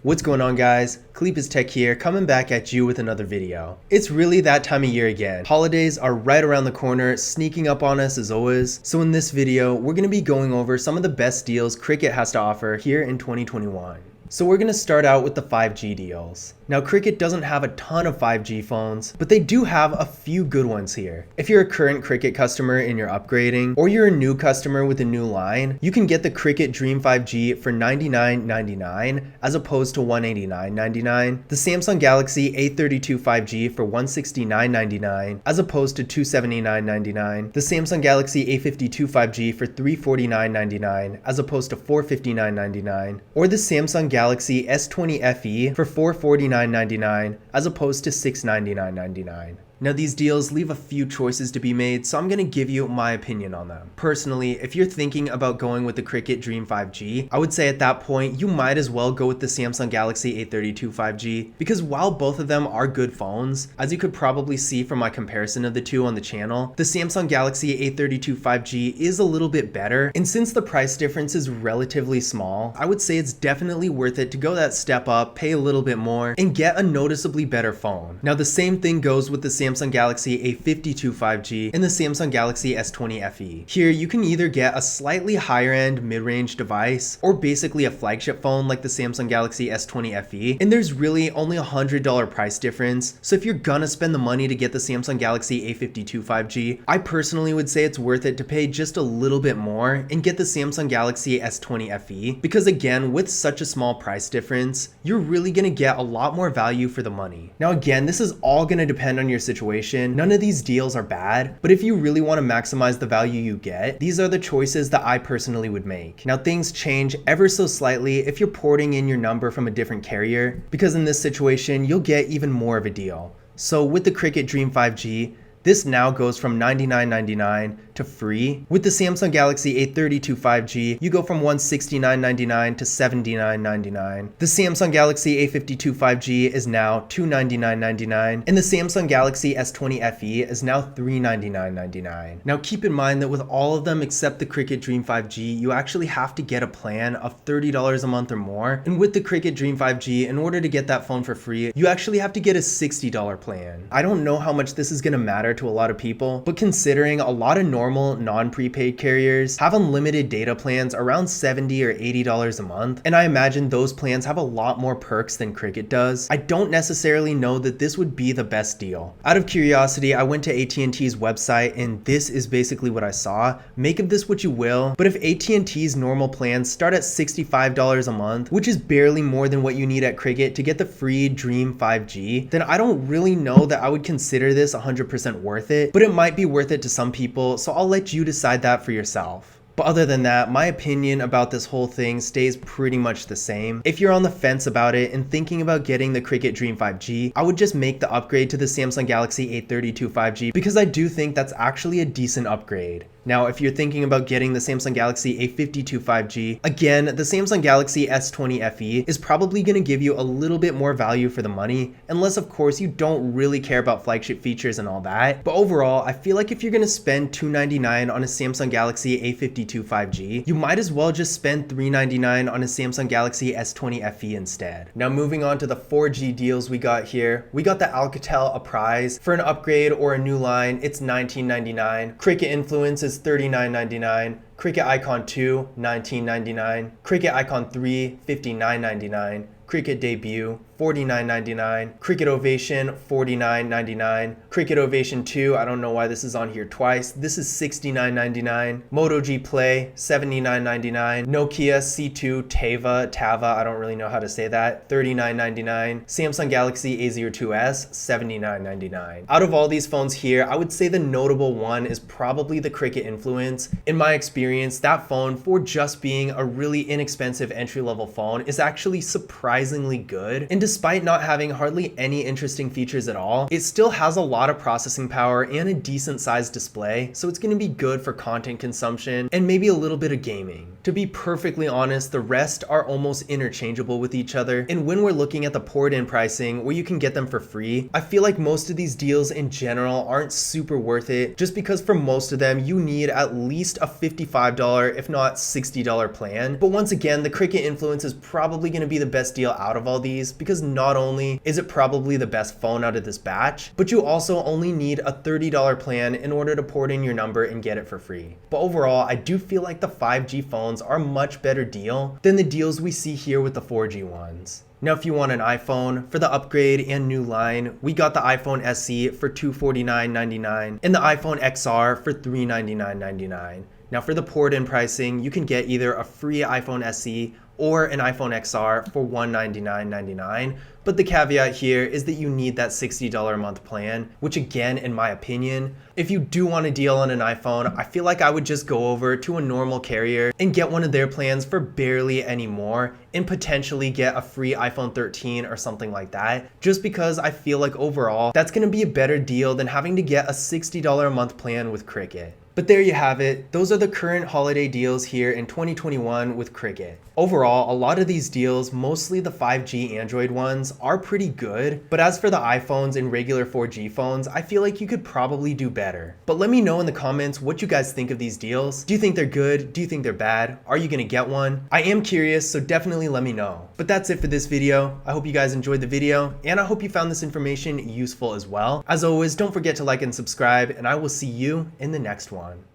What's going on, guys? Cleepus Tech here, coming back at you with another video. It's really that time of year again. Holidays are right around the corner, sneaking up on us as always. So in this video, we're going to be going over some of the best deals Cricket has to offer here in 2021. So we're going to start out with the 5G deals. Now, Cricket doesn't have a ton of 5G phones, but they do have a few good ones here. If you're a current Cricket customer and you're upgrading, or you're a new customer with a new line, you can get the Cricket Dream 5G for $99.99 as opposed to $189.99. The Samsung Galaxy A32 5G for $169.99 as opposed to $279.99. The Samsung Galaxy A52 5G for $349.99 as opposed to $459.99. Or the Samsung Galaxy S20 FE for $449.99 as opposed to $699.99. Now, these deals leave a few choices to be made, so I'm going to give you my opinion on them. Personally, if you're thinking about going with the Cricket Dream 5G, I would say at that point, you might as well go with the Samsung Galaxy A32 5G, because while both of them are good phones, as you could probably see from my comparison of the two on the channel, the Samsung Galaxy A32 5G is a little bit better, and since the price difference is relatively small, I would say it's definitely worth it to go that step up, pay a little bit more, and get a noticeably better phone. Now, the same thing goes with the Samsung Galaxy A52 5G and the Samsung Galaxy S20 FE. Here, you can either get a slightly higher end mid-range device or basically a flagship phone like the Samsung Galaxy S20 FE, and there's really only a $100 price difference. So if you're gonna spend the money to get the Samsung Galaxy A52 5G, I personally would say it's worth it to pay just a little bit more and get the Samsung Galaxy S20 FE, because again, with such a small price difference, you're really gonna get a lot more value for the money. Now again, this is all gonna depend on your situation. None of these deals are bad, but if you really want to maximize the value you get, these are the choices that I personally would make. Now, things change ever so slightly if you're porting in your number from a different carrier, because in this situation, you'll get even more of a deal. So with the Cricket Dream 5G, this now goes from $99.99 to free. With the Samsung Galaxy A32 5G, you go from $169.99 to $79.99. The Samsung Galaxy A52 5G is now $299.99, and the Samsung Galaxy S20 FE is now $399.99. Now keep in mind that with all of them except the Cricket Dream 5G, you actually have to get a plan of $30 a month or more, and with the Cricket Dream 5G, in order to get that phone for free, you actually have to get a $60 plan. I don't know how much this is going to matter to a lot of people, but considering a lot of normal non-prepaid carriers have unlimited data plans around $70 or $80 a month, and I imagine those plans have a lot more perks than Cricket does, I don't necessarily know that this would be the best deal. Out of curiosity, I went to AT&T's website and this is basically what I saw. Make of this what you will, but if AT&T's normal plans start at $65 a month, which is barely more than what you need at Cricket to get the free Dream 5G, then I don't really know that I would consider this 100% worth it, but it might be worth it to some people, so I'll let you decide that for yourself. But other than that, my opinion about this whole thing stays pretty much the same. If you're on the fence about it and thinking about getting the Cricket Dream 5G, I would just make the upgrade to the Samsung Galaxy A32 5G, because I do think that's actually a decent upgrade. Now, if you're thinking about getting the Samsung Galaxy A52 5G, again, the Samsung Galaxy S20 FE is probably going to give you a little bit more value for the money, unless of course you don't really care about flagship features and all that. But overall, I feel like if you're going to spend $299 on a Samsung Galaxy A52 5G, you might as well just spend $399 on a Samsung Galaxy S20 FE instead. Now, moving on to the 4G deals we got here, we got the Alcatel Apprise. For an upgrade or a new line, it's $19.99. Cricket Influence is $39.99. Cricket Icon 2, $19.99. Cricket Icon 3, $59.99. Cricket Debut, $49.99. Cricket Ovation, $49.99. Cricket Ovation 2, I don't know why this is on here twice. This is $69.99. Moto G Play, $79.99. Nokia C2 Tava, I don't really know how to say that, $39.99. Samsung Galaxy A02s, $79.99. Out of all these phones here, I would say the notable one is probably the Cricket Influence. In my experience, that phone, for just being a really inexpensive entry-level phone, is actually surprisingly good. And despite not having hardly any interesting features at all, it still has a lot of processing power and a decent sized display, so it's going to be good for content consumption and maybe a little bit of gaming. To be perfectly honest, the rest are almost interchangeable with each other, and when we're looking at the port-in pricing where you can get them for free, I feel like most of these deals in general aren't super worth it, just because for most of them you need at least a $55 if not $60 plan. But once again, the Cricket Influence is probably going to be the best deal deal out of all these because not only is it probably the best phone out of this batch, but you also only need a $30 plan in order to port in your number and get it for free. But overall, I do feel like the 5G phones are a much better deal than the deals we see here with the 4G ones. Now, if you want an iPhone, for the upgrade and new line, we got the iPhone SE for $249.99 and the iPhone XR for $399.99. Now, for the port-in pricing, you can get either a free iPhone SE or an iPhone XR for $199.99. But the caveat here is that you need that $60 a month plan, which again, in my opinion, if you do want a deal on an iPhone, I feel like I would just go over to a normal carrier and get one of their plans for barely any more and potentially get a free iPhone 13 or something like that, just because I feel like overall, that's gonna be a better deal than having to get a $60 a month plan with Cricket. But there you have it. Those are the current holiday deals here in 2021 with Cricket. Overall, a lot of these deals, mostly the 5G Android ones, are pretty good. But as for the iPhones and regular 4G phones, I feel like you could probably do better. But let me know in the comments what you guys think of these deals. Do you think they're good? Do you think they're bad? Are you gonna get one? I am curious, so definitely let me know. But that's it for this video. I hope you guys enjoyed the video, and I hope you found this information useful as well. As always, don't forget to like and subscribe, and I will see you in the next one.